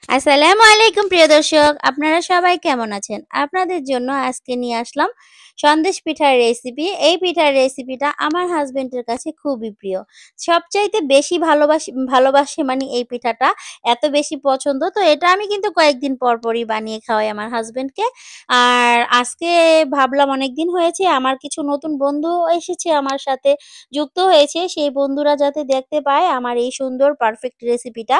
আসসালামু আলাইকুম প্রিয় দর্শক, আপনারা সবাই কেমন আছেন? আপনাদের জন্য আজকে নিয়ে আসলাম সন্দেশ পিঠার রেসিপি। এই পিঠার রেসিপিটা আমার হাসব্যান্ডের কাছে খুবই প্রিয়। সবচাইতে বেশি ভালোবাসে মানে এই পিঠাটা এত বেশি পছন্দ। তো এটা আমি কিন্তু কয়েকদিন পরই বানিয়ে খাওয়াই আমার হাসব্যান্ডকে। আর আজকে ভাবলাম অনেকদিন হয়েছে আমার কিছু নতুন বন্ধু এসেছে আমার সাথে যুক্ত হয়েছে। সেই বন্ধুরা যাতে দেখতে পায় আমার এই সুন্দর পারফেক্ট রেসিপিটা।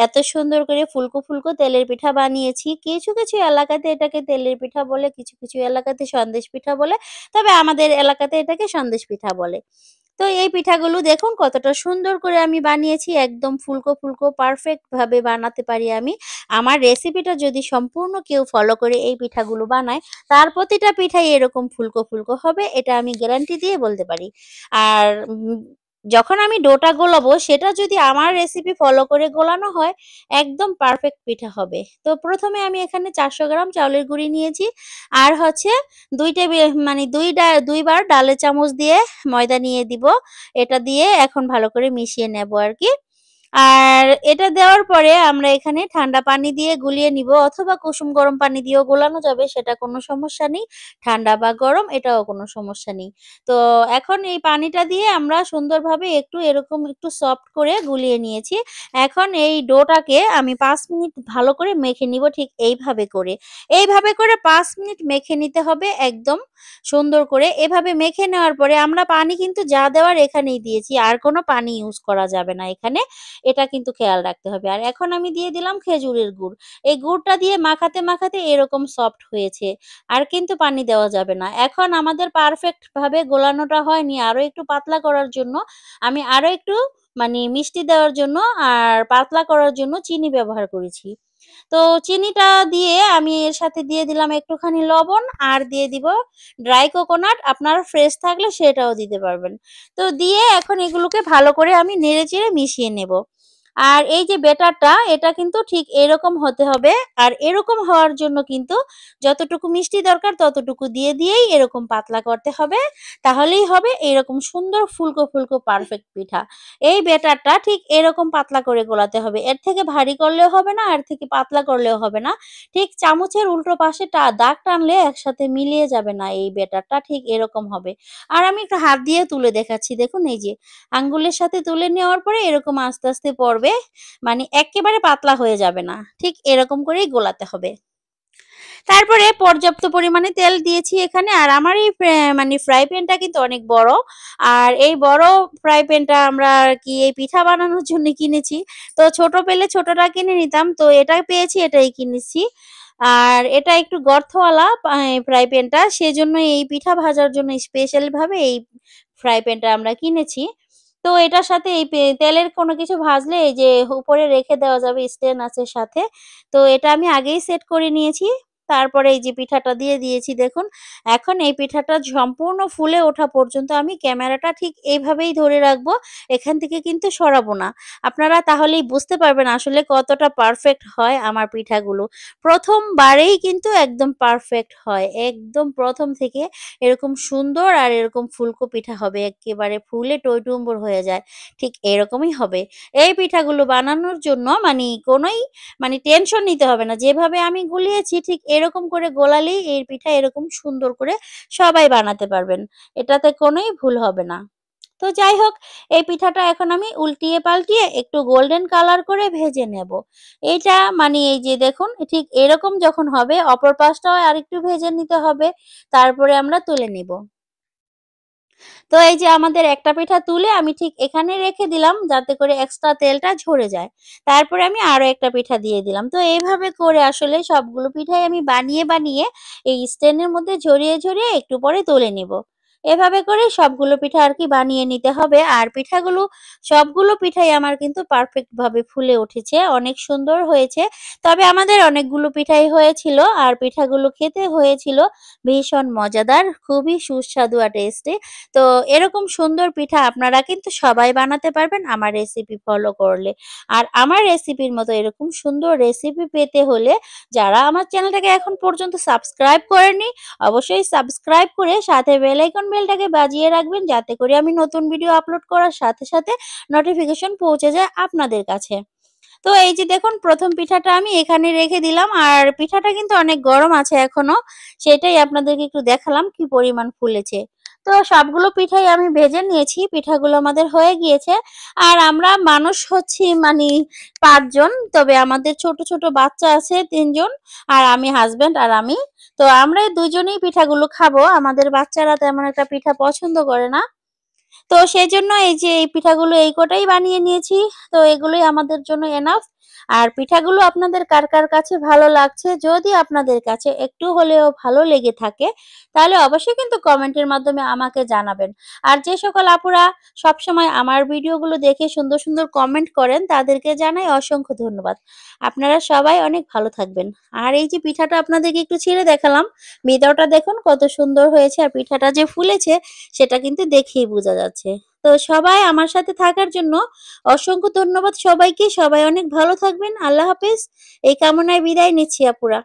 এত সুন্দর করে ফুলকো তেলের পিঠা বানিয়েছি। কিছু এলাকাতে এটাকে তেলের পিঠা বলে, কিছু এলাকাতে সন্দেশ পিঠা বলে। তবে আমাদের এলাকাতে এটাকে সন্দেশ পিঠা বলে। তো এই পিঠাগুলো দেখুন কতটা সুন্দর করে আমি বানিয়েছি। একদম ফুলকো পারফেক্ট ভাবে বানাতে পারি আমি। আমার রেসিপিটা যদি সম্পূর্ণ কেউ ফলো করে এই পিঠাগুলো বানায়, তার প্রতিটা পিঠাই এরকম ফুলকো হবে। এটা আমি গ্যারান্টি দিয়ে বলতে পারি। আর যখন আমি ডোটা গোলাবো সেটা যদি আমার রেসিপি ফলো করে গোলানো হয় একদম পারফেক্ট পিঠা হবে। তো প্রথমে আমি এখানে 400 গ্রাম চাউলের গুঁড়ি নিয়েছি। আর হচ্ছে ২ টেবিল মানে ২ বার ডালের চামচ দিয়ে ময়দা নিয়ে দিব। এটা দিয়ে এখন ভালো করে মিশিয়ে নেব আরকি। আর এটা দেওয়ার পরে আমরা এখানে ঠান্ডা পানি দিয়ে গুলিয়ে নিব অথবা কুসুম গরম পানি দিয়েও গোলানো যাবে, সেটা কোনো সমস্যা নেই। ঠান্ডা বা গরম এটাও কোনো সমস্যা নেই। তো এখন এই পানিটা দিয়ে আমরা সুন্দরভাবে একটু এরকম একটু সফট করে গুলিয়ে নিয়েছি। এখন এই ডোটাকে আমি ৫ মিনিট ভালো করে মেখে নিব ঠিক এইভাবে করে। এইভাবে করে ৫ মিনিট মেখে নিতে হবে একদম সুন্দর করে। এভাবে মেখে নেওয়ার পরে আমরা পানি কিন্তু যা দেওয়ার এখানেই দিয়েছি। আর কোনো পানি ইউজ করা যাবে না এখানে। এটা কিন্তু খেয়াল রাখতে হবে। আর এখন আমি দিয়ে দিলাম খেজুরের গুড়। এই গুড়টা দিয়ে মাখাতে এরকম সফট হয়েছে। আর কিন্তু পানি দেওয়া যাবে না। এখন আমাদের পারফেক্ট ভাবে গোলানোটা হয়নি। আরো একটু পাতলা করার জন্য আমি আরো একটু মিষ্টি দেওয়ার জন্য আর পাতলা করার জন্য চিনি ব্যবহার করেছি। তো চিনিটা দিয়ে আমি এর সাথে দিয়ে দিলাম একটুখানি লবণ আর দিয়ে দিব ড্রাই কোকোনাট। আপনারা ফ্রেশ থাকলে সেটাও দিতে পারবেন। তো দিয়ে এখন এগুলোকে ভালো করে আমি নেড়েচেড়ে মিশিয়ে নেব। আর এই যে ব্যাটারটা এটা কিন্তু ঠিক এরকম হতে হবে। আর এরকম হওয়ার জন্য কিন্তু যতটুকু মিষ্টি দরকার ততটুকু দিয়েই এরকম পাতলা করতে হবে। তাহলেই হবে এরকম সুন্দর ফুলকো পারফেক্ট পিঠা। এই ব্যাটারটা ঠিক এরকম পাতলা করে গোলাতে হবে। এর থেকে ভারী করলেও হবে না, এর থেকে পাতলা করলেও হবে না। ঠিক চামচের উল্টো পাশে দাগ টানলে একসাথে মিলিয়ে যাবে না, এই ব্যাটারটা ঠিক এরকম হবে। আর আমি একটু হাত দিয়ে তুলে দেখাচ্ছি। দেখুন এই যে আঙ্গুলের সাথে তুলে নেওয়ার পরে এরকম আস্তে পড়বে। এক্কেবারে পাতলা হয়ে যাবে না। ঠিক এরকম করেই গোলাতে হবে। তারপরে পর্যাপ্ত পরিমাণে তেল দিয়েছি এখানে। আর আমার এই ফ্রাই প্যানটা কিন্তু অনেক বড়। আর এই বড় ফ্রাই প্যানটা আমরা আরকি এই পিঠা বানানোর জন্য কিনেছি। তো ছোট পেলে ছোটটা কিনে নিতাম। তো এটা পেয়েছি এটাই কিনেছি। আর এটা একটু গর্তওয়ালা ফ্রাই প্যানটা। সেজন্য এই পিঠা ভাজার জন্য স্পেশাল ভাবে এই ফ্রাই প্যানটা আমরা কিনেছি। তো এটার সাথে এই তেলের কোনো কিছু ভাজলে এই যে উপরে রেখে দেওয়া যাবে, স্ট্যান্ড আছে সাথে। তো এটা আমি আগেই সেট করে নিয়েছি। তারপরে এই যে পিঠাটা দিয়ে দিয়েছি দেখুন। এখন এই পিঠাটা সম্পূর্ণ ফুলে ওঠা পর্যন্ত আমি ক্যামেরাটা ঠিক এইভাবেই ধরে রাখবো। এখান থেকে কিন্তু সরাবো না। আপনারা তাহলেই বুঝতে পারবেন আসলে কতটা পারফেক্ট হয় আমার পিঠাগুলো। ১ম বারেই কিন্তু একদম পারফেক্ট হয়। একদম ১ম থেকে এরকম সুন্দর আর এরকম ফুলকো পিঠা হবে। এক্কেবারে ফুলে টইটুম্বুর হয়ে যায়। ঠিক এরকমই হবে। এই পিঠাগুলো বানানোর জন্য কোনোই টেনশন নিতে হবে না। যেভাবে আমি গুলিয়েছি ঠিক এরকম করে গোলালেই এই পিঠা এরকম সুন্দর করে সবাই বানাতে পারবেন। এটাতে কোনোই ভুল হবে না। তো যাই হোক, এই পিঠাটা এখন আমি উল্টিয়ে পাল্টিয়ে একটু গোল্ডেন কালার করে ভেজে নেব। এইটা এই যে দেখুন ঠিক এরকম যখন হবে অপর পাশটাও আরেকটু ভেজে নিতে হবে। তারপরে আমরা তুলে নিব। তো এই যে আমাদের একটা পিঠা তুলে আমি ঠিক এখানে রেখে দিলাম যাতে করে এক্সট্রা তেলটা ঝরে যায়। তারপরে আমি আরো একটা পিঠা দিয়ে দিলাম। তো এভাবে করে আসলে সবগুলো পিঠাই আমি বানিয়ে এই স্ট্যান্ডের মধ্যে ঝরিয়ে একটু পরে তুলে নিব। এভাবে করে সবগুলো পিঠা আরকি বানিয়ে নিতে হবে। আর সবগুলো পিঠাই আমার কিন্তু পারফেক্ট ভাবে ফুলে উঠেছে। অনেক সুন্দর হয়েছে। তবে আমাদের অনেকগুলো পিঠাই হয়েছিল। আর পিঠাগুলো খেতে হয়েছিল ভীষণ মজাদার, খুবই সুস্বাদু আর টেস্টি। তো এরকম সুন্দর পিঠা আপনারা কিন্তু সবাই বানাতে পারবেন আমার রেসিপি ফলো করলে। আর আমার রেসিপির মতো এরকম সুন্দর রেসিপি পেতে হলে যারা আমার চ্যানেলটাকে এখন পর্যন্ত সাবস্ক্রাইব করেননি, অবশ্যই সাবস্ক্রাইব করে সাথে বেলটাকে বাজিয়ে রাখবেন যাতে করে আমি নতুন ভিডিও আপলোড করার সাথে নোটিফিকেশন পৌঁছে যায় আপনাদের কাছে। তো এই যে দেখুন প্রথম পিঠাটা আমি এখানে রেখে দিলাম আর পিঠাটা কিন্তু অনেক গরম আছে এখনো। সেটাই আপনাদেরকে একটু দেখালাম কি পরিমাণ ফুলেছে। তো সবগুলো পিঠাই আমি ভেজে নিয়েছি। পিঠাগুলো আমাদের হয়ে গিয়েছে। আর আমরা মানুষ হচ্ছি ৫ জন। তবে আমাদের ছোট, ছোট বাচ্চা আছে ৩ জন। আর আমি হাসব্যান্ড আর আমি। তো আমরা ২ জনেই পিঠাগুলো খাবো। আমাদের বাচ্চারা তেমন একটা পিঠা পছন্দ করে না। তো সেজন্য এই যে এই পিঠাগুলো এই কটাই বানিয়ে নিয়েছি। তো এগুলোই আমাদের জন্য এনাফ। আর পিঠাগুলো আপনাদের কার, কার কাছে ভালো লাগছে? যদি আপনাদের কাছে একটু হলেও ভালো লেগে থাকে, তাহলে অবশ্যই কিন্তু কমেন্টের মাধ্যমে আমাকে জানাবেন। আর যে সকল আপুরা সবসময় আমার ভিডিওগুলো দেখে সুন্দর, সুন্দর কমেন্ট করেন, তাদেরকে জানাই অসংখ্য ধন্যবাদ। আপনারা সবাই অনেক ভালো থাকবেন। আর এই যে পিঠাটা আপনাদেরকে একটু ছিঁড়ে দেখালাম, ভিতরটা দেখুন কত সুন্দর হয়েছে আর পিঠাটা যে ফুলেছে সেটা কিন্তু দেখেই বোঝা যাচ্ছে। তো সবাই আমার সাথে থাকার জন্য অসংখ্য ধন্যবাদ সবাইকে। সবাই অনেক ভালো থাকবেন। আল্লাহ হাফেজ। এই কামনায় বিদায় নিচ্ছি আপুরা।